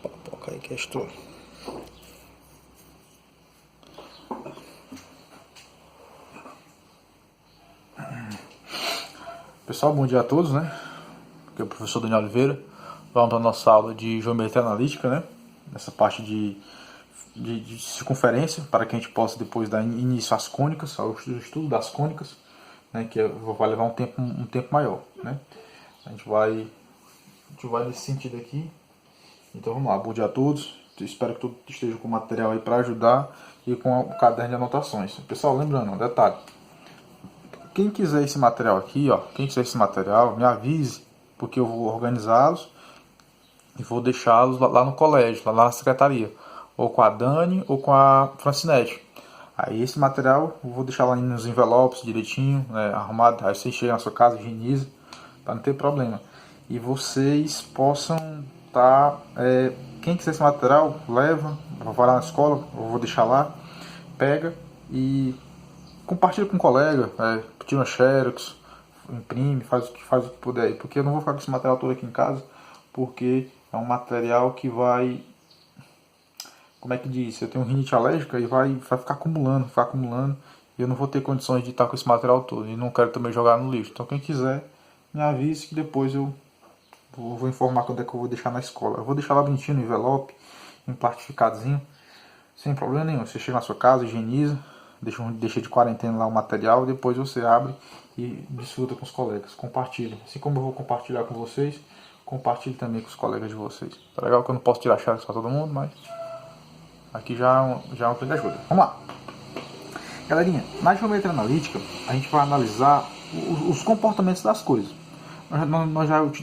Papoca aí que é estouro. Pessoal, bom dia a todos, né? Aqui é o professor Daniel Oliveira. Vamos para a nossa aula de geometria analítica, né? Nessa parte de circunferência, para que a gente possa depois dar início às cônicas, ao estudo das cônicas, né? Que vai levar um tempo maior, né? A gente vai nesse sentido aqui. Então vamos lá, bom dia a todos. Espero que todos estejam com material aí para ajudar e com o caderno de anotações. Pessoal, lembrando, um detalhe. Quem quiser esse material aqui, ó, quem quiser esse material, me avise, porque eu vou organizá-los e vou deixá-los lá no colégio, lá na secretaria, ou com a Dani ou com a Francinete. Aí esse material eu vou deixar lá nos envelopes direitinho, né, arrumado. Aí vocês chegam na sua casa, higieniza, para não ter problema. E vocês possam estar, quem quiser esse material, leva, vai lá na escola, eu vou deixar lá, pega e compartilha com um colega, tira uma xerox, imprime, faz o que puder aí, porque eu não vou ficar com esse material todo aqui em casa, porque é um material que vai, como é que diz, eu tenho rinite alérgica e vai ficar acumulando, e eu não vou ter condições de estar com esse material todo, e não quero também jogar no lixo. Então quem quiser, me avise que depois eu vou informar quando é que eu vou deixar na escola. Eu vou deixar lá bonitinho no envelope, em plastificadozinho, sem problema nenhum. Você chega na sua casa, higieniza, deixa de quarentena lá o material, depois você abre e desfruta com os colegas, compartilha. Assim como eu vou compartilhar com vocês, compartilhe também com os colegas de vocês. Tá legal que eu não posso tirar xerox para todo mundo, mas aqui já é uma grande ajuda. Vamos lá. Galerinha, na geometria analítica, a gente vai analisar os comportamentos das coisas.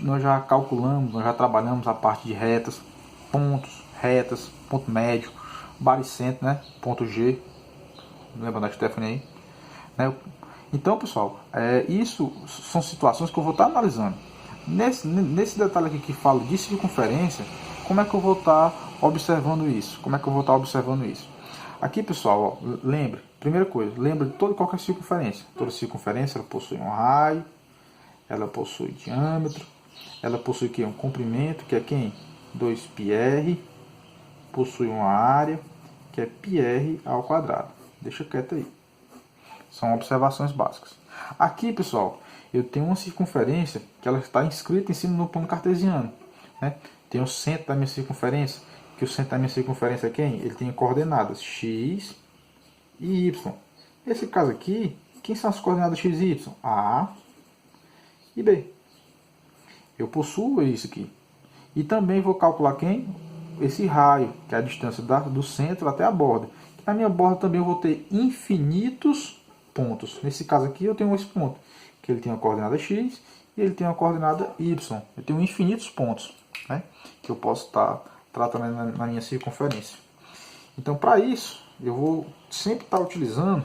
Nós já calculamos, nós já trabalhamos a parte de retas, ponto médio, baricentro, né? Ponto G. Lembra da Stephanie aí? Né? Então, pessoal, isso são situações que eu vou estar analisando. Nesse detalhe aqui que falo de circunferência, como é que eu vou estar observando isso? Aqui, pessoal, ó, primeira coisa, lembre de qualquer circunferência. Toda circunferência ela possui um raio, ela possui diâmetro, ela possui aqui um comprimento, que é quem? 2πr, possui uma área, que é πr ao quadrado. Deixa quieto aí. São observações básicas. Aqui, pessoal, eu tenho uma circunferência que ela está inscrita em cima do plano cartesiano, né? Tem o centro da minha circunferência, que o centro da minha circunferência é quem? Ele tem coordenadas x e y. Nesse caso aqui, quem são as coordenadas x e y? A e B. Eu possuo isso aqui. E também vou calcular quem? Esse raio, que é a distância do centro até a borda. Na minha borda também eu vou ter infinitos pontos. Nesse caso aqui eu tenho esse ponto, que ele tem uma coordenada x e ele tem uma coordenada y. Eu tenho infinitos pontos, né, que eu posso estar tratando na minha circunferência. Então, para isso, eu vou sempre estar utilizando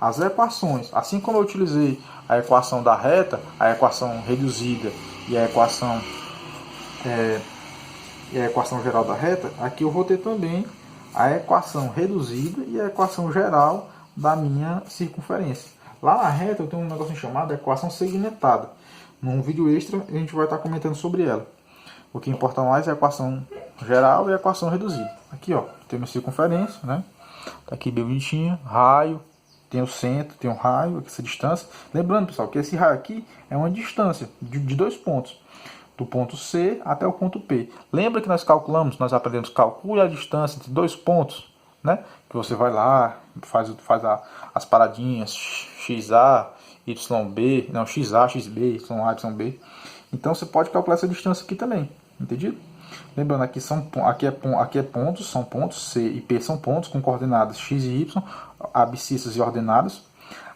as equações. Assim como eu utilizei a equação da reta, a equação reduzida e a equação geral da reta, aqui eu vou ter também a equação reduzida e a equação geral da minha circunferência. Lá na reta eu tenho um negócio chamado equação segmentada. Num vídeo extra a gente vai estar comentando sobre ela. O que importa mais é a equação geral e a equação reduzida. Aqui, ó, tem minha circunferência, né? Tá aqui bem bonitinho, raio, tem o centro, tem o raio, essa distância. Lembrando, pessoal, que esse raio aqui é uma distância de 2 pontos, do ponto C até o ponto P. Lembra que nós aprendemos calcule a distância entre 2 pontos, né? Que você vai lá, faz as paradinhas XA, YB, não, XA, XB, YA, YB. Então você pode calcular essa distância aqui também, entendido? Lembrando, aqui é pontos, são pontos, C e P são pontos com coordenadas x e y, abscissas e ordenadas.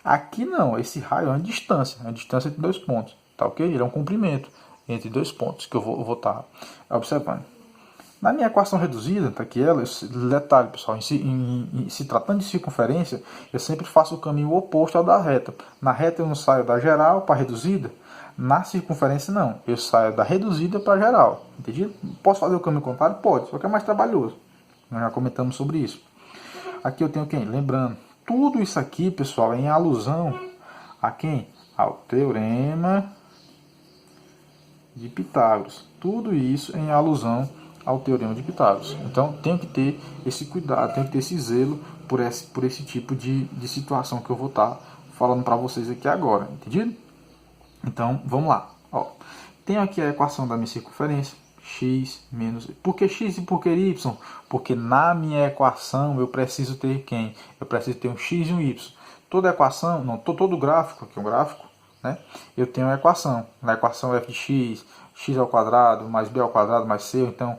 Aqui não, esse raio é uma distância entre 2 pontos, tá ok? Ele é um comprimento entre 2 pontos que eu vou estar observando. Na minha equação reduzida, tá aqui ela, detalhe, pessoal, se tratando de circunferência, eu sempre faço o caminho oposto ao da reta. Na reta eu não saio da geral para a reduzida, na circunferência não, eu saio da reduzida para a geral, entendido? Posso fazer o caminho contrário? Pode, só que é mais trabalhoso. Nós já comentamos sobre isso. Aqui eu tenho quem? Lembrando, tudo isso aqui, pessoal, é em alusão a quem? Ao Teorema de Pitágoras. Tudo isso em alusão ao Teorema de Pitágoras. Então, tenho que ter esse cuidado, tenho que ter esse zelo por esse tipo de situação que eu vou estar falando para vocês aqui agora, entendido? Então, vamos lá. Ó, tenho aqui a equação da minha circunferência, x menos... Por que x e por que y? Porque na minha equação eu preciso ter quem? Eu preciso ter um x e um y. Toda equação, não, todo gráfico, aqui é um gráfico, né? Eu tenho uma equação. Na equação f de x, x ao quadrado mais b ao quadrado mais c, então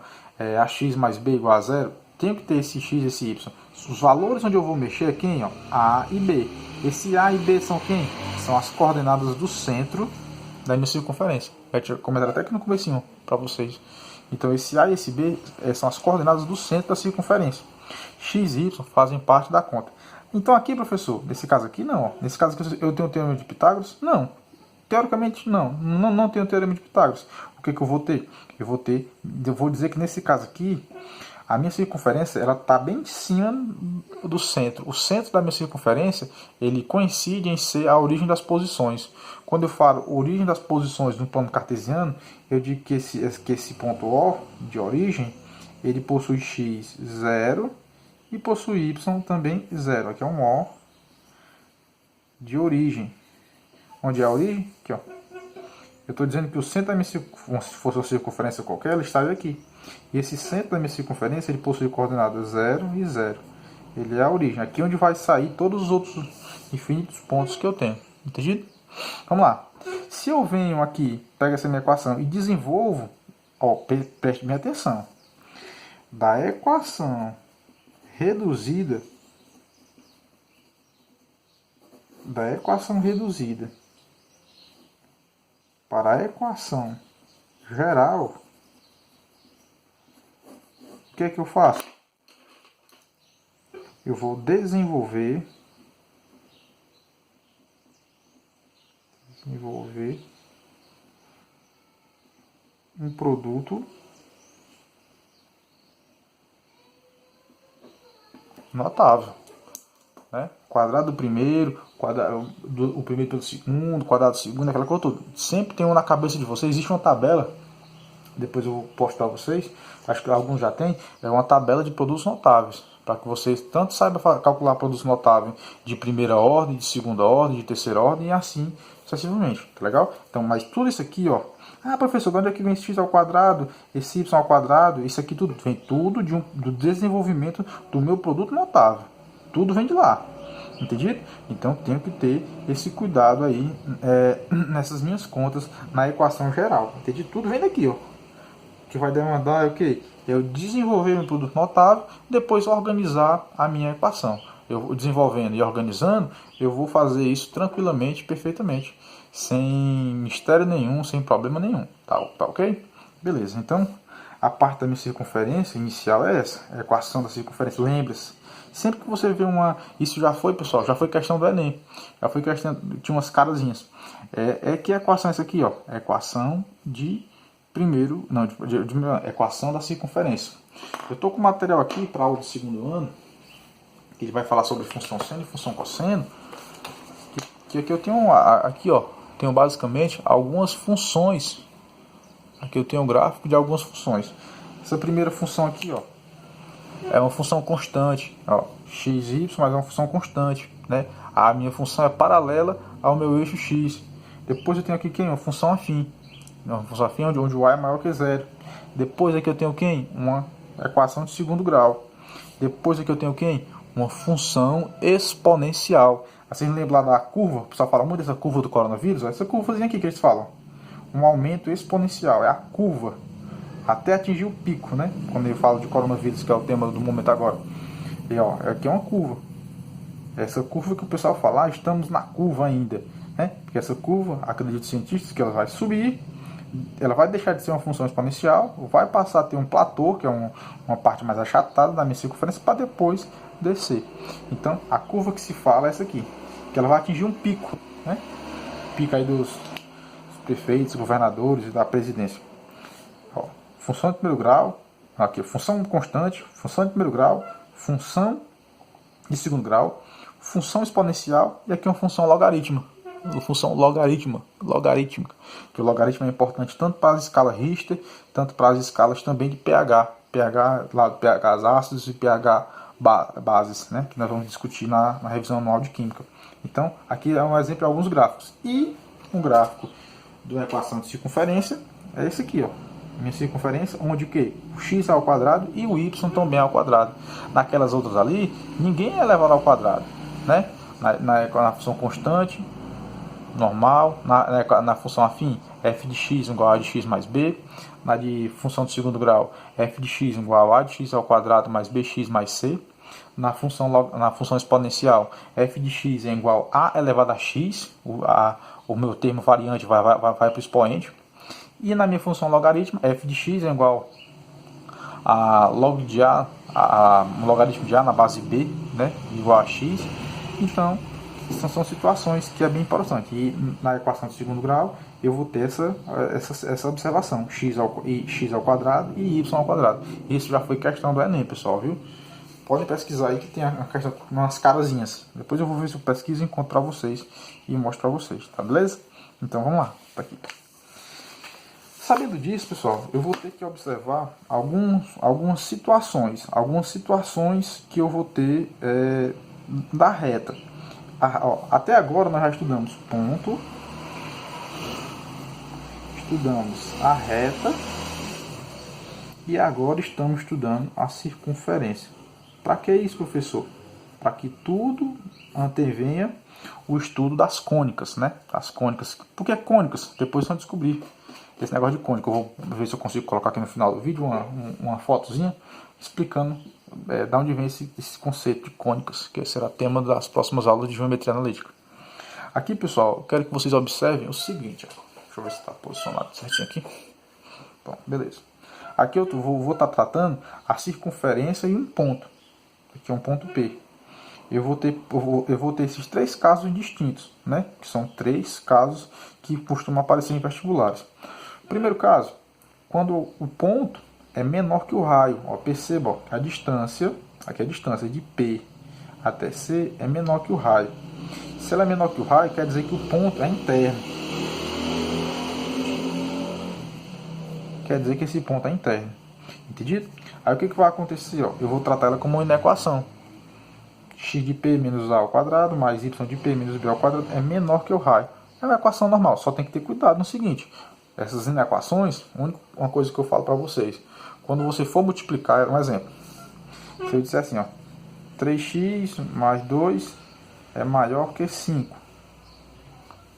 ax mais b igual a zero. Tenho que ter esse x e esse y. Os valores onde eu vou mexer é quem? Ó, a e b. Esse a e b são quem? São as coordenadas do centro da minha circunferência. Eu tinha comentado até aqui no comecinho para vocês. Então esse a e esse b são as coordenadas do centro da circunferência. X e y fazem parte da conta. Então aqui, professor, nesse caso aqui não. Ó. Nesse caso aqui eu tenho o teorema de Pitágoras? Não. Teoricamente não. Não tenho o teorema de Pitágoras. O que eu vou ter? Eu vou dizer que nesse caso aqui, a minha circunferência ela está bem em cima do centro. O centro da minha circunferência ele coincide em ser a origem das posições. Quando eu falo origem das posições no plano cartesiano, eu digo que esse ponto O de origem ele possui x 0 e possui y também 0. Aqui é um O de origem. Onde é a origem? Aqui, ó. Eu estou dizendo que o centro da minha circunferência, se fosse uma circunferência qualquer, ela estaria aqui. E esse centro da minha circunferência, ele possui coordenadas 0 e 0. Ele é a origem. Aqui é onde vai sair todos os outros infinitos pontos que eu tenho. Entendido? Vamos lá. Se eu venho aqui, pego essa minha equação e desenvolvo, ó, preste minha atenção. Da equação reduzida, para a equação geral, o que é que eu faço? Eu vou desenvolver um produto notável, né? Quadrado do primeiro, o primeiro pelo segundo, quadrado do segundo, aquela coisa toda. Sempre tem um na cabeça de vocês, existe uma tabela, depois eu vou postar a vocês, acho que alguns já tem, é uma tabela de produtos notáveis, para que vocês tanto saibam calcular produtos notáveis de primeira ordem, de segunda ordem, de terceira ordem e assim sucessivamente, tá legal? Então, mas tudo isso aqui, ó, professor, de onde é que vem esse x ao quadrado, esse y ao quadrado, isso aqui tudo, vem tudo do desenvolvimento do meu produto notável, tudo vem de lá. Entendido? Então tenho que ter esse cuidado aí nessas minhas contas na equação geral. Entendi? Tudo vem daqui, ó. O que vai demandar é o quê? Eu desenvolver meu produto notável, depois organizar a minha equação. Eu desenvolvendo e organizando, eu vou fazer isso tranquilamente, perfeitamente, sem mistério nenhum, sem problema nenhum. Tá ok? Beleza. Então a parte da minha circunferência inicial é essa, a equação da circunferência. Lembre-se. Sempre que você vê uma... Isso já foi, pessoal, já foi questão do Enem. Já foi questão... Tinha umas carazinhas. Que equação é essa aqui, ó? Equação de primeiro... Não, equação da circunferência. Eu estou com material aqui para aula de segundo ano, que ele vai falar sobre função seno e função cosseno. Que aqui eu tenho... Aqui, ó, tenho basicamente algumas funções. Aqui eu tenho um gráfico de algumas funções. Essa primeira função aqui, ó, é uma função constante, ó, x, y, mas é uma função constante, né? A minha função é paralela ao meu eixo x. Depois eu tenho aqui quem? Uma função afim. Uma função afim onde o y é maior que zero. Depois aqui eu tenho quem? Uma equação de segundo grau. Depois aqui eu tenho quem? Uma função exponencial. Vocês lembram lá da curva? O pessoal fala muito dessa curva do coronavírus. Essa curvazinha aqui que eles falam. Um aumento exponencial. É a curva. Até atingir o pico, né? Quando eu falo de coronavírus, que é o tema do momento agora. E ó, aqui é uma curva. Essa curva que o pessoal fala, estamos na curva ainda, né? Porque essa curva, acredito os cientistas que ela vai subir, ela vai deixar de ser uma função exponencial, vai passar a ter um platô, que é uma parte mais achatada da minha circunferência, para depois descer. Então, a curva que se fala é essa aqui, que ela vai atingir um pico, né? Pico aí dos prefeitos, governadores e da presidência. Ó, função de primeiro grau, aqui, função constante, função de primeiro grau, função de segundo grau, função exponencial e aqui uma função logarítmica. Função logarítmica, que o logaritmo é importante tanto para as escalas Richter, tanto para as escalas também de pH, pH, lado pH ácidos e pH bases, né? Que nós vamos discutir na revisão anual de Química. Então, aqui é um exemplo de alguns gráficos. E um gráfico da equação de circunferência é esse aqui, ó. Minha circunferência, onde o que? O x ao quadrado e o y também ao quadrado. Naquelas outras ali, ninguém é elevado ao quadrado, né? Na função constante, normal, na função afim, f de x igual a de x mais b. Na de função de segundo grau, f de x igual a de x ao quadrado mais bx mais c. Na função exponencial, f de x é igual a elevado a x, o meu termo variante vai para o expoente. E na minha função logaritmo, f de x é igual a log de a logaritmo de a na base b, né, igual a x. Então, essas são situações que é bem importante. E na equação de segundo grau, eu vou ter essa observação, x ao quadrado e y ao quadrado. Isso já foi questão do Enem, pessoal, viu? Podem pesquisar aí que tem umas carazinhas. Depois eu vou ver se eu pesquiso e encontro para vocês e mostro para vocês, tá beleza? Então vamos lá, tá aqui. Sabendo disso, pessoal, eu vou ter que observar algumas situações que eu vou ter da reta. Até agora nós já estudamos ponto, estudamos a reta e agora estamos estudando a circunferência. Para que isso, professor? Para que tudo antevenha o estudo das cônicas, né? As cônicas. Por que cônicas? Depois vão descobrir esse negócio de cônica. Eu vou ver se eu consigo colocar aqui no final do vídeo uma fotozinha explicando de onde vem esse conceito de cônicas, que será tema das próximas aulas de geometria analítica. Aqui, pessoal, eu quero que vocês observem o seguinte. Deixa eu ver se está posicionado certinho aqui. Bom, beleza. Aqui eu vou estar tratando a circunferência e um ponto. Aqui é um ponto P. Eu vou ter esses três casos distintos, né? Que são três casos que costumam aparecer em vestibulares. Primeiro caso, quando o ponto é menor que o raio. Ó, perceba, ó, a distância, aqui a distância de P até C é menor que o raio. Se ela é menor que o raio, quer dizer que o ponto é interno. Quer dizer que esse ponto é interno. Entendido? Aí o que vai acontecer? Ó, eu vou tratar ela como uma inequação. X de P menos A ao quadrado mais Y de P menos B ao quadrado é menor que o raio. É uma equação normal, só tem que ter cuidado no seguinte. Essas inequações, uma coisa que eu falo para vocês. Quando você for multiplicar, um exemplo. Se eu disser assim, ó, 3x mais 2 é maior que 5.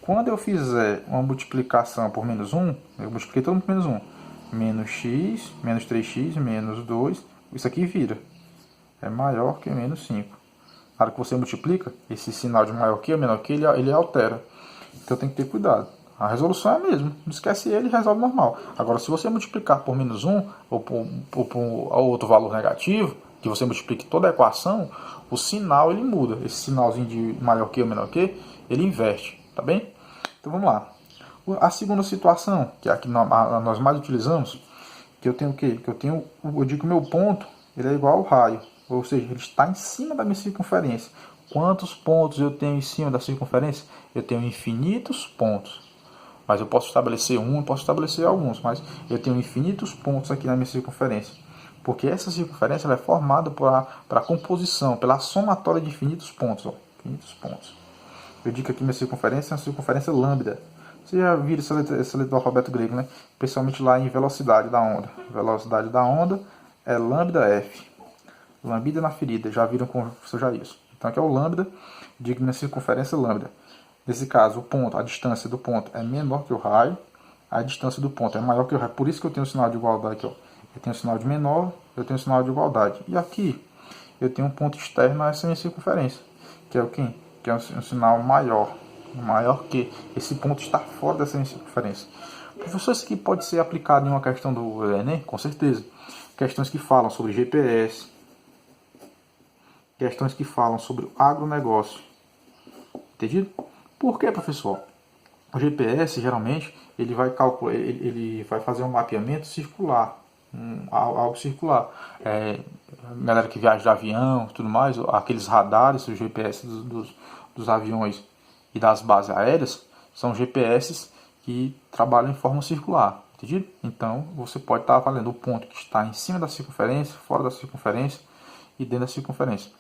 Quando eu fizer uma multiplicação por menos 1, eu multipliquei todo mundo por menos 1. Menos x, menos 3x, menos 2, isso aqui vira. É maior que menos 5. Na hora que você multiplica, esse sinal de maior que ou menor que, ele altera. Então tem que ter cuidado. A resolução é a mesma. Não esquece ele e resolve normal. Agora, se você multiplicar por menos 1 ou por outro valor negativo, que você multiplique toda a equação, o sinal ele muda. Esse sinalzinho de maior que ou menor que, ele inverte. Tá bem? Então vamos lá. A segunda situação, que é a que nós mais utilizamos, que eu tenho o quê? Eu digo que o meu ponto ele é igual ao raio. Ou seja, ele está em cima da minha circunferência. Quantos pontos eu tenho em cima da circunferência? Eu tenho infinitos pontos. Mas eu posso estabelecer eu posso estabelecer alguns, mas eu tenho infinitos pontos aqui na minha circunferência. Porque essa circunferência ela é formada pela composição, pela somatória de infinitos pontos. Ó, infinitos pontos. Eu digo que aqui minha circunferência é uma circunferência lambda. Você já viram essa letra do alfabeto grego, né? Principalmente lá em velocidade da onda. Velocidade da onda é lambda f. Lambida na ferida. Já viram com já isso. Então aqui é o lambda. Digo que minha circunferência é lambda. Nesse caso, o ponto, a distância do ponto é menor que o raio. A distância do ponto é maior que o raio. Por isso que eu tenho o sinal de igualdade aqui. Ó. Eu tenho o sinal de menor, eu tenho o sinal de igualdade. E aqui, eu tenho um ponto externo a essa minha circunferência. Que é o quê? Que é um sinal maior. Maior que esse ponto está fora dessa minha circunferência. Professor, isso aqui pode ser aplicado em uma questão do Enem? Com certeza. Questões que falam sobre GPS. Questões que falam sobre o agronegócio. Entendido? Por que, professor? O GPS, geralmente, ele vai calcular, ele vai fazer um mapeamento circular, algo circular. Galera que viaja de avião, tudo mais, aqueles radares, os GPS dos aviões e das bases aéreas, são GPS que trabalham em forma circular, Entendido? Então, você pode estar avaliando o ponto que está em cima da circunferência, fora da circunferência e dentro da circunferência.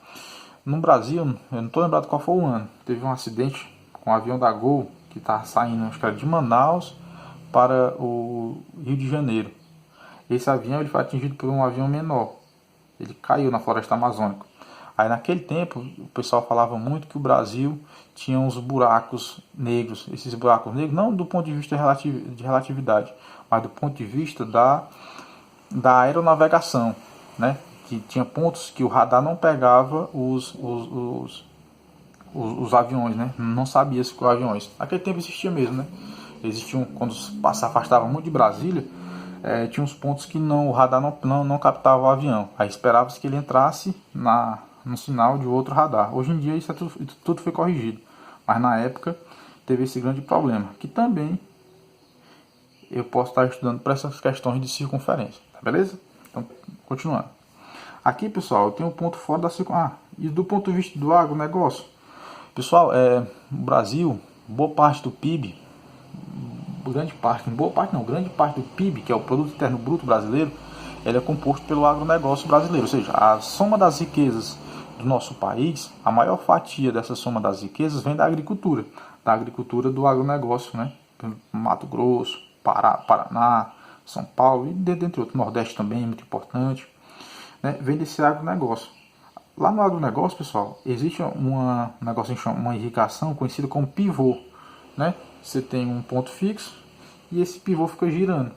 No Brasil, eu não estou lembrado qual foi o ano, teve um acidente com um avião da Gol que estava saindo, acho que era de Manaus para o Rio de Janeiro. Esse avião ele foi atingido por um avião menor. Ele caiu na floresta amazônica. Aí naquele tempo o pessoal falava muito que o Brasil tinha uns buracos negros. Esses buracos negros não do ponto de vista de relatividade, mas do ponto de vista da aeronavegação, né? Que tinha pontos que o radar não pegava os aviões, né? Não sabia se eram aviões. Naquele tempo existia mesmo, né? Existiam, quando se afastava muito de Brasília, tinha uns pontos que o radar não captava o avião. Aí esperava-se que ele entrasse no sinal de outro radar. Hoje em dia isso tudo foi corrigido. Mas na época teve esse grande problema, que também eu posso estar estudando para essas questões de circunferência. Tá beleza? Então, continuando. Aqui, pessoal, eu tenho um ponto fora da circunferência. E do ponto de vista do agronegócio, pessoal, o Brasil, boa parte do PIB, grande parte do PIB, que é o Produto Interno Bruto brasileiro, ele é composto pelo agronegócio brasileiro, ou seja, a soma das riquezas do nosso país, a maior fatia dessa soma das riquezas vem da agricultura do agronegócio, né? Mato Grosso, Paraná, São Paulo e dentre outros, Nordeste também é muito importante, né? Vem desse agronegócio. Lá no agronegócio, pessoal, existe um negócio, uma irrigação conhecida como pivô, né? Você tem um ponto fixo e esse pivô fica girando.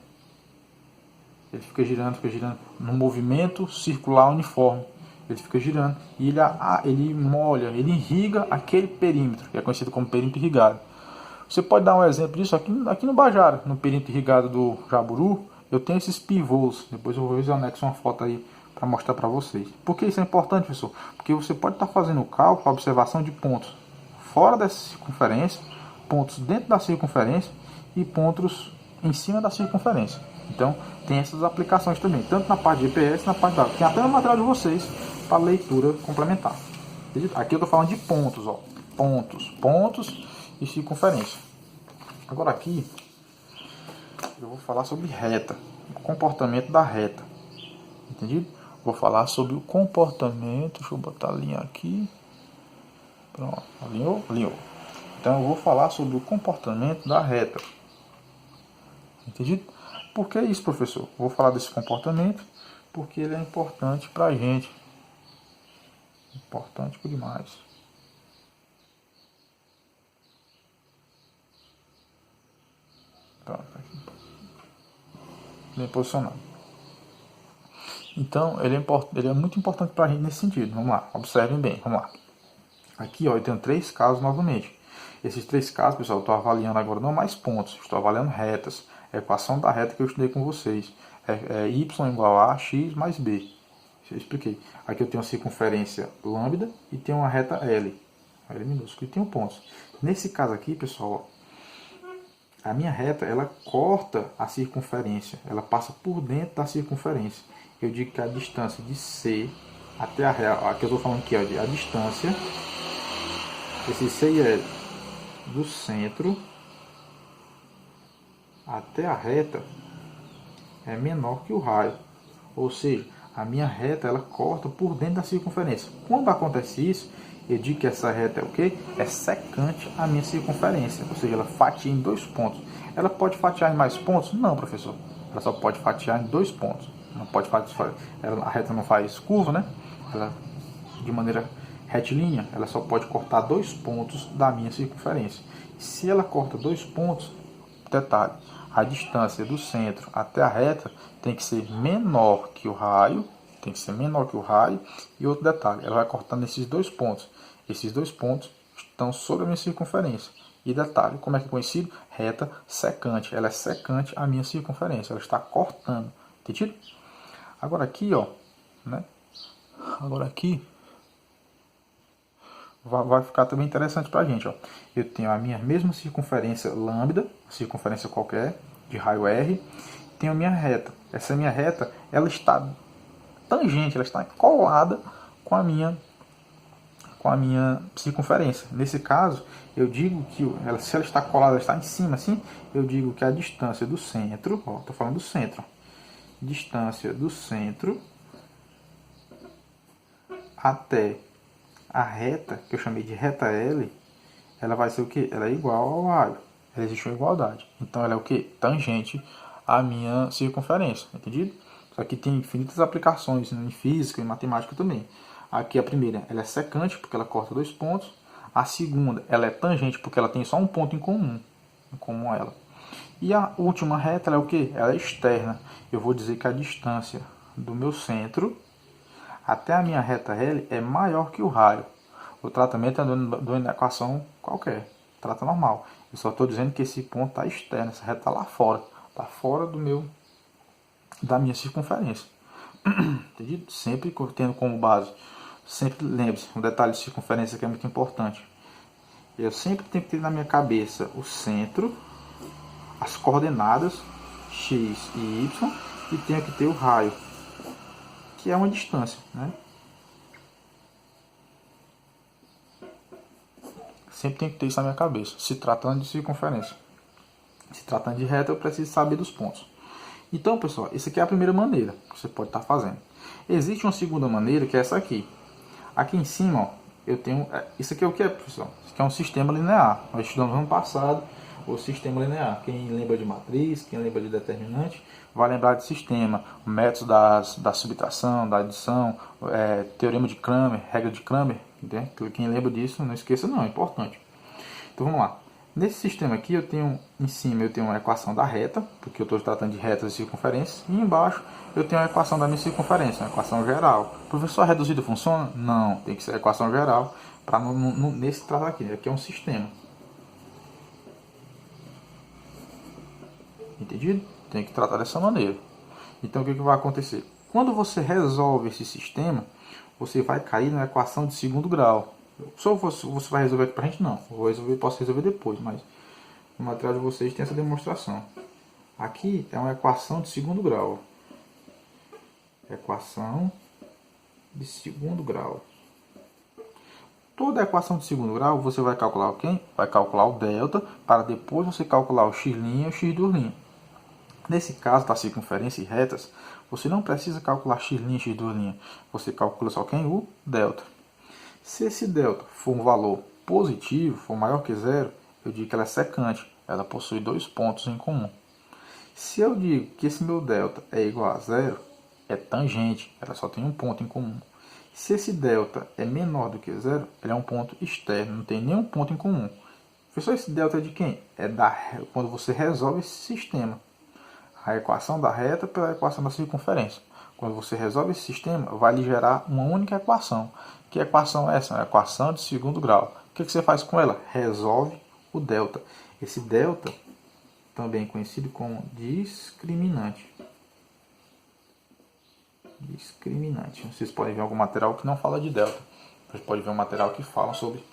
Ele fica girando num movimento circular uniforme. Ele fica girando e ele molha, ele irriga aquele perímetro, que é conhecido como perímetro irrigado. Você pode dar um exemplo disso aqui no Bajara, no perímetro irrigado do Jaburu. Eu tenho esses pivôs. Depois eu vou ver se eu anexo uma foto aí para mostrar para vocês. Por que isso é importante, pessoal? Porque você pode estar fazendo o cálculo, a observação de pontos fora dessa circunferência, pontos dentro da circunferência e pontos em cima da circunferência. Então, tem essas aplicações também, tanto na parte de GPS, na parte da... Tem até no material de vocês para leitura complementar. Aqui eu estou falando de pontos, ó. Pontos e circunferência. Agora aqui, eu vou falar sobre reta, o comportamento da reta. Entendido? Vou falar sobre o comportamento, deixa eu botar a linha aqui. Pronto, alinhou? Então eu vou falar sobre o comportamento da reta. Entendido? Por que isso, professor? Vou falar desse comportamento porque ele é importante para a gente. Importante por demais. Pronto, aqui. Bem posicionado. Então, ele é muito importante para a gente nesse sentido. Vamos lá, observem bem, vamos lá. Aqui, ó, eu tenho 3 casos novamente. Esses 3 casos, pessoal, eu estou avaliando agora não mais pontos, estou avaliando retas. A equação da reta que eu estudei com vocês. Y igual a x mais b. Eu expliquei. Aqui eu tenho a circunferência lambda e tenho uma reta L. L minúsculo e tenho pontos. Nesse caso aqui, pessoal, a minha reta, ela corta a circunferência. Ela passa por dentro da circunferência. Eu digo que a distância de C até a reta, aqui eu estou falando aqui, ó, a distância, esse C é do centro até a reta é menor que o raio. Ou seja, a minha reta ela corta por dentro da circunferência. Quando acontece isso, eu digo que essa reta é o quê? É secante à minha circunferência. Ou seja, ela fatia em 2 pontos. Ela pode fatiar em mais pontos? Não, professor. Ela só pode fatiar em 2 pontos. Não pode fatiar, a reta não faz curva, né? Ela, de maneira retilínea, ela só pode cortar 2 pontos da minha circunferência. Se ela corta 2 pontos, detalhe, a distância do centro até a reta tem que ser menor que o raio, e outro detalhe, ela vai cortar nesses 2 pontos. Esses 2 pontos estão sobre a minha circunferência. E detalhe, como é que é conhecido? Reta secante. Ela é secante à minha circunferência, ela está cortando. Entendido? Agora aqui, ó, né? Agora aqui vai ficar também interessante pra gente, ó. Eu tenho a minha mesma circunferência lambda, circunferência qualquer, de raio R, tenho a minha reta. Essa minha reta, ela está tangente, ela está colada com com a minha circunferência. Nesse caso, eu digo que se ela está colada, ela está em cima, assim, eu digo que a distância do centro, ó, estou falando do centro, distância do centro até a reta, que eu chamei de reta L, ela vai ser o quê? Ela é igual ao raio. Ela existe uma igualdade. Então ela é o quê? Tangente à minha circunferência, entendido? Só que tem infinitas aplicações em física e matemática também. Aqui a primeira, ela é secante, porque ela corta 2 pontos. A segunda, ela é tangente, porque ela tem só um ponto em comum a ela. E a última reta, ela é o quê? Ela é externa. Eu vou dizer que a distância do meu centro até a minha reta L é maior que o raio. O tratamento é de uma equação qualquer, trata normal. Eu só estou dizendo que esse ponto está externo, essa reta está lá fora, está fora da minha circunferência. Entendido? Sempre tendo como base, sempre lembre-se, um detalhe de circunferência que é muito importante. Eu sempre tenho que ter na minha cabeça o centro, as coordenadas x e y, e tenho que ter o raio, que é uma distância, né? Sempre tem que ter isso na minha cabeça, se tratando de circunferência. Se tratando de reta, eu preciso saber dos pontos. Então, pessoal, essa aqui é a primeira maneira que você pode estar fazendo. Existe uma segunda maneira, que é essa aqui. Aqui em cima, ó, eu tenho... Isso aqui é o que é, pessoal? Isso aqui é um sistema linear. Nós estudamos no ano passado o sistema linear. Quem lembra de matriz, quem lembra de determinante, vai lembrar de sistema. Métodos da subtração, da adição, teorema de Cramer, regra de Cramer. Entende? Quem lembra disso, não esqueça não, é importante. Então vamos lá. Nesse sistema aqui, eu tenho em cima eu tenho uma equação da reta, porque eu estou tratando de retas e circunferências, e embaixo eu tenho a equação da minha circunferência, uma equação geral. Professor, a reduzida funciona? Não, tem que ser a equação geral para nesse tratar aqui. Aqui é um sistema. Entendido? Tem que tratar dessa maneira. Então o que vai acontecer? Quando você resolve esse sistema, você vai cair na equação de segundo grau. Só você vai resolver aqui pra gente? Não. Posso resolver depois, mas no material de vocês tem essa demonstração. Aqui é uma equação de segundo grau. Equação de segundo grau. Toda equação de segundo grau você vai calcular o quê? Vai calcular o delta, para depois você calcular o x' e o x'. Nesse caso da circunferência e retas, você não precisa calcular x' e x'. Você calcula só quem? O delta. Se esse delta for um valor positivo, for maior que zero, eu digo que ela é secante, ela possui 2 pontos em comum. Se eu digo que esse meu delta é igual a zero, é tangente, ela só tem um ponto em comum. Se esse delta é menor do que zero, ele é um ponto externo, não tem nenhum ponto em comum. Professor, esse delta é de quem? É quando você resolve esse sistema. A equação da reta pela equação da circunferência. Quando você resolve esse sistema, vai lhe gerar uma única equação. Que equação é essa? É uma equação de segundo grau. O que você faz com ela? Resolve o delta. Esse delta, também conhecido como discriminante. Discriminante. Vocês podem ver algum material que não fala de delta. Vocês podem ver um material que fala sobre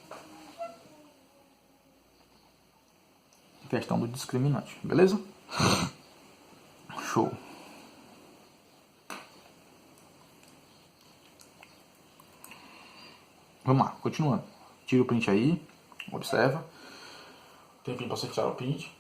a questão do discriminante. Beleza? Show. Vamos lá, continuando. Tira o print aí, observa. Tempinho para você tirar o print.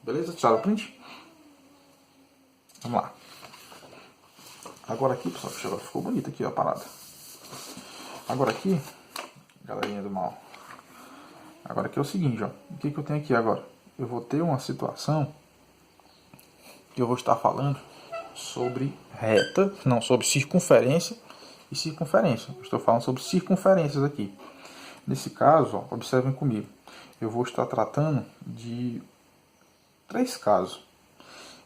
Beleza? Tiraram o print? Vamos lá. Agora aqui, pessoal, agora ficou bonito aqui ó, a parada. Agora aqui, galerinha do mal. Agora aqui é o seguinte, ó. O que eu tenho aqui agora? Eu vou ter uma situação que eu vou estar falando sobre reta, não, sobre circunferência e circunferência. Eu estou falando sobre circunferências aqui. Nesse caso, ó, observem comigo. Eu vou estar tratando de 3 casos.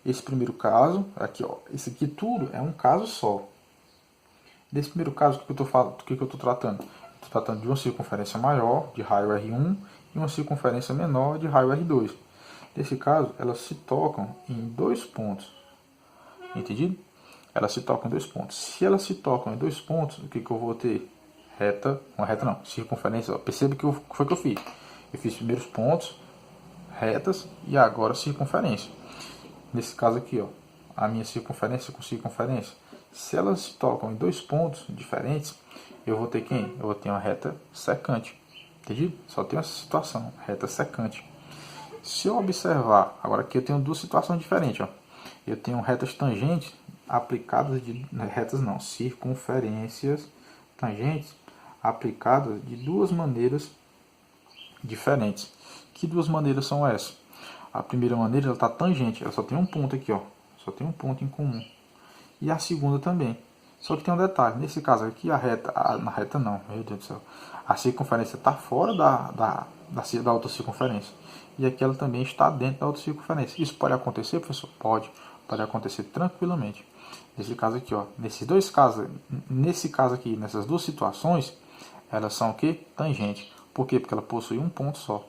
Esse primeiro caso, aqui ó, esse aqui tudo é um caso só. Nesse primeiro caso, o que eu estou tratando? Estou tratando de uma circunferência maior, de raio R1, e uma circunferência menor, de raio R2. Nesse caso, elas se tocam em 2 pontos. Entendido? elas se tocam em dois pontos. Se elas se tocam em dois pontos, o que eu vou ter? Uma reta não, circunferência. Ó. Perceba que foi que eu fiz. Eu fiz primeiros pontos, retas e agora circunferência. Nesse caso aqui, ó, a minha circunferência com circunferência. Se elas se tocam em dois pontos diferentes, eu vou ter quem? Eu vou ter uma reta secante. Entendido? Só tem essa situação, reta secante. Se eu observar, agora aqui eu tenho duas situações diferentes, ó. Eu tenho retas tangentes aplicadas circunferências tangentes aplicadas de duas maneiras diferentes. Que duas maneiras são essas? A primeira maneira, ela está tangente, ela só tem um ponto aqui, ó. Só tem um ponto em comum. E a segunda também. Só que tem um detalhe, nesse caso aqui a reta, na reta não, meu Deus do céu. A circunferência está fora da outra circunferência. E aqui ela também está dentro da outra circunferência. Isso pode acontecer, professor? Pode acontecer tranquilamente. Nesse caso aqui, ó, nesses dois casos, nesse caso aqui, nessas duas situações, elas são o que? Tangente. Por quê? Porque ela possui um ponto só.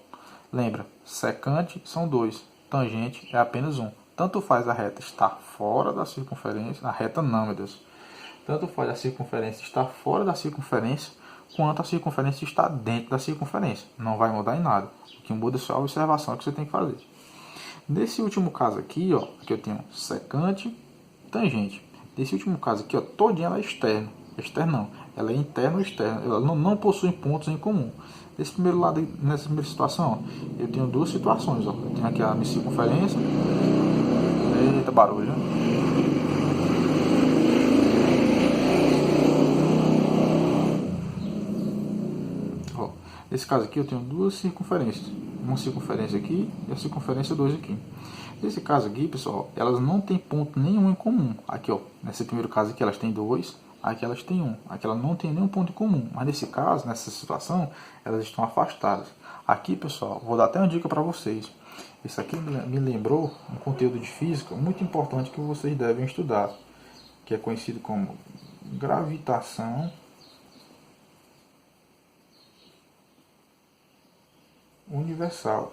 Lembra, secante são dois, tangente é apenas um. Tanto faz a reta estar fora da circunferência, a reta não, meu Deus. Tanto faz a circunferência estar fora da circunferência, quanto a circunferência está dentro da circunferência. Não vai mudar em nada. O que muda é só a observação que você tem que fazer. Nesse último caso aqui, ó, aqui eu tenho secante, tangente. Nesse último caso aqui, ó, todinha ela é externa. Externa não, ela é interna ou externa. Ela não possui pontos em comum. Nesse primeiro lado, nessa primeira situação, ó, eu tenho duas situações. Ó. Eu tenho aqui a minha circunferência. Eita barulho, né? Ó, nesse caso aqui eu tenho duas circunferências. Uma circunferência aqui e a circunferência 2 aqui. Nesse caso aqui, pessoal, elas não têm ponto nenhum em comum. Aqui, ó, nesse primeiro caso aqui elas têm 2. Aqui elas têm 1. Aqui ela não tem nenhum ponto em comum. Mas nesse caso, nessa situação, elas estão afastadas. Aqui, pessoal, vou dar até uma dica para vocês. Isso aqui me lembrou um conteúdo de física muito importante que vocês devem estudar, que é conhecido como gravitação universal.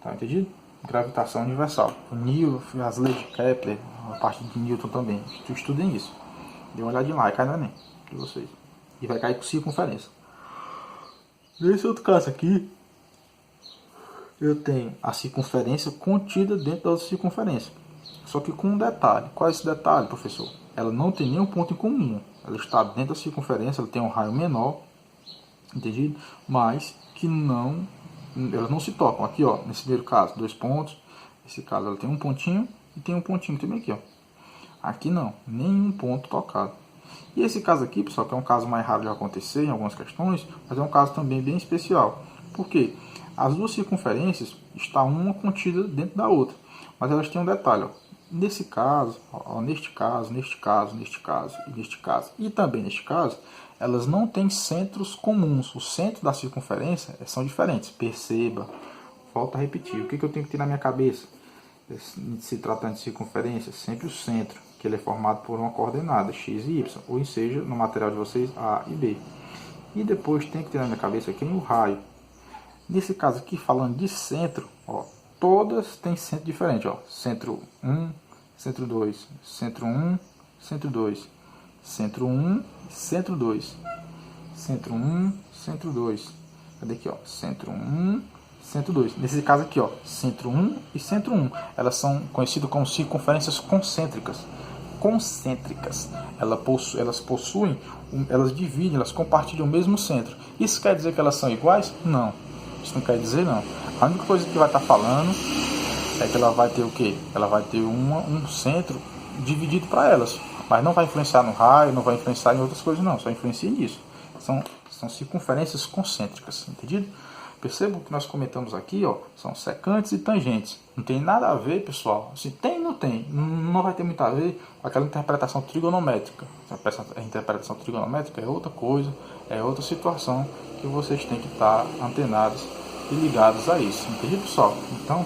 Tá entendido? Gravitação universal. O Newton, as leis de Kepler, a parte de Newton também. Estudem isso. Dê uma olhadinha lá e cai no Enem de vocês. E vai cair com circunferência. Nesse outro caso aqui, eu tenho a circunferência contida dentro da outra circunferência. Só que com um detalhe. Qual é esse detalhe, professor? Ela não tem nenhum ponto em comum. Ela está dentro da circunferência, ela tem um raio menor, entendido? Mas que elas não se tocam. Aqui, ó, nesse primeiro caso, 2 pontos. Nesse caso, ela tem um pontinho e tem um pontinho também aqui, ó. Aqui não, nenhum ponto tocado. E esse caso aqui, pessoal, que é um caso mais raro de acontecer em algumas questões, mas é um caso também bem especial. Por quê? As duas circunferências estão uma contida dentro da outra, mas elas têm um detalhe, ó. Nesse caso, ó, neste caso e também neste caso, elas não têm centros comuns. O centro da circunferência são diferentes. Perceba, volto a repetir, o que eu tenho que ter na minha cabeça? Se tratando de circunferência, sempre o centro, que ele é formado por uma coordenada, x e y, ou seja, no material de vocês, A e B. E depois tem que ter na minha cabeça aqui o raio. Nesse caso aqui, falando de centro, ó, todas têm centro diferente. Ó, centro 1, centro 2, centro 1, centro 2, centro 1, centro 2, centro 1, centro 2. Cadê aqui? Ó, centro 1, centro 2. Nesse caso aqui, ó, centro 1 e centro 1. Elas são conhecidas como circunferências concêntricas. Elas dividem, elas compartilham o mesmo centro. Isso quer dizer que elas são iguais? Não. Isso não quer dizer não. A única coisa que vai estar falando é que ela vai ter o quê? Ela vai ter um centro dividido para elas. Mas não vai influenciar no raio, não vai influenciar em outras coisas não. Só influencia nisso. São circunferências concêntricas. Entendido? Percebam que nós comentamos aqui, ó, são secantes e tangentes. Não tem nada a ver, pessoal. Se tem, não tem. Não vai ter muito a ver com aquela interpretação trigonométrica. A interpretação trigonométrica é outra coisa, é outra situação que vocês têm que estar antenados e ligados a isso. Entendido, pessoal? Então,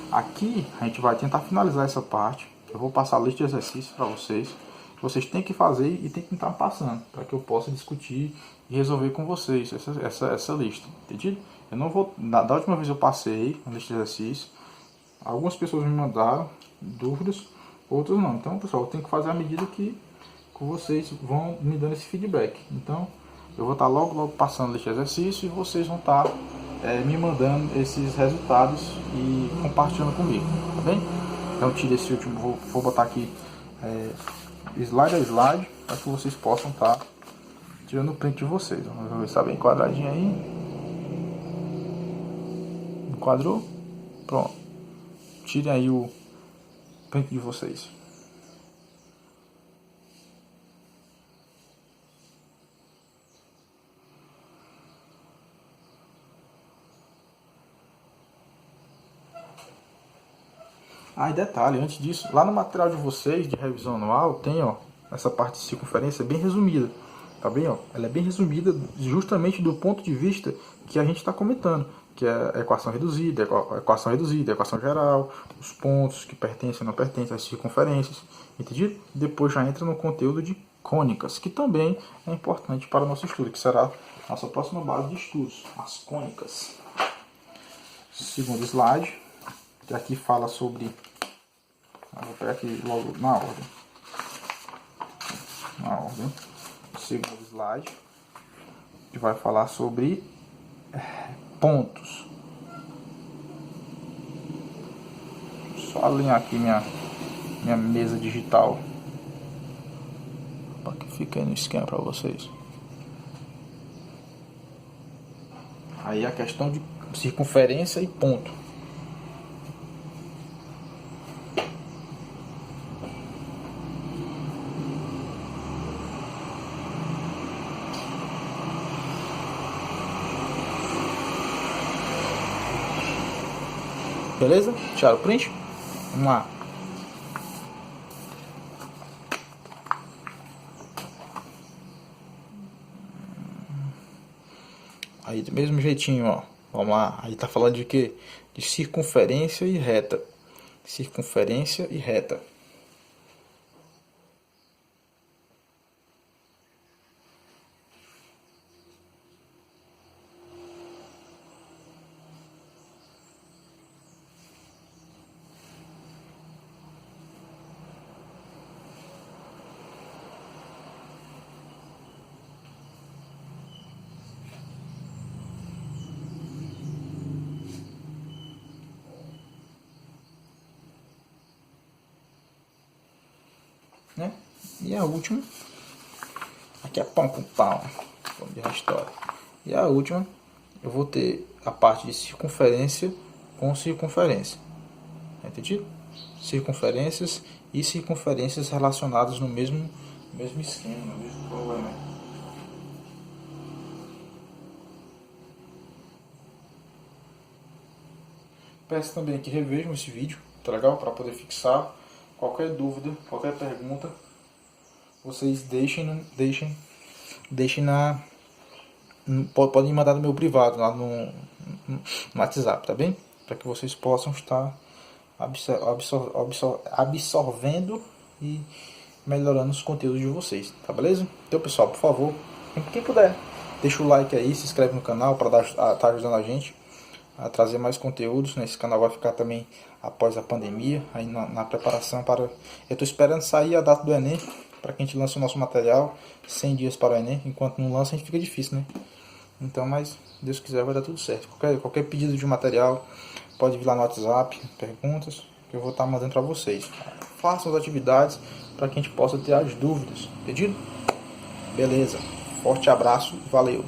aqui a gente vai tentar finalizar essa parte. Eu vou passar a lista de exercícios para vocês. Vocês têm que fazer e tem que estar passando, para que eu possa discutir e resolver com vocês essa lista. Entendido? Eu não vou. Da última vez eu passei a lista de exercícios. Algumas pessoas me mandaram dúvidas outros não. Então, pessoal, eu tenho que fazer à medida que vocês vão me dando esse feedback. Então, eu vou estar logo passando esse exercício e vocês vão estar me mandando esses resultados e compartilhando comigo, tá bem? Então, tire esse último, vou botar aqui slide a slide, para que vocês possam estar tirando o print de vocês. Vamos ver se está bem enquadradinho aí. Enquadrou? Pronto. Tirem aí o print de vocês. E detalhe, antes disso, lá no material de vocês, de revisão anual, tem essa parte de circunferência bem resumida, tá bem? Ela é bem resumida justamente do ponto de vista que a gente está comentando, que é a equação reduzida, a equação geral, os pontos que pertencem ou não pertencem às circunferências, entendido? Depois já entra no conteúdo de cônicas, que também é importante para o nosso estudo, que será a nossa próxima base de estudos, as cônicas. Segundo slide, que aqui fala sobre... vou pegar aqui logo na ordem. Segundo slide, que vai falar sobre pontos. Só alinhar aqui minha mesa digital para que fique aí no esquema para vocês. Aí a questão de circunferência e ponto. Beleza? Tiraram o print? Vamos lá. Aí do mesmo jeitinho, vamos lá. Aí tá falando de quê? De circunferência e reta. Circunferência e reta. Né? E a última, aqui é pão com pão, como diz a história. E a última, eu vou ter a parte de circunferência com circunferência, entendido? Circunferências e circunferências relacionadas no mesmo esquema, no mesmo problema. Peço também que revejam esse vídeo, tá legal? Para poder fixar. Qualquer dúvida, qualquer pergunta, vocês deixem podem mandar no meu privado, lá no WhatsApp, tá bem? Para que vocês possam estar absorvendo e melhorando os conteúdos de vocês, tá beleza? Então, pessoal, por favor, quem puder, deixa o like aí, se inscreve no canal para estar ajudando a gente a trazer mais conteúdos, né? Esse canal vai ficar também após a pandemia, aí na preparação para... Eu estou esperando sair a data do Enem, para que a gente lance o nosso material, 100 dias para o Enem. Enquanto não lança, a gente fica difícil, né? Então, mas Deus quiser, vai dar tudo certo. Qualquer pedido de material, pode vir lá no WhatsApp, perguntas, que eu vou estar mandando para vocês. Façam as atividades para que a gente possa ter as dúvidas, entendido? Beleza, forte abraço, valeu!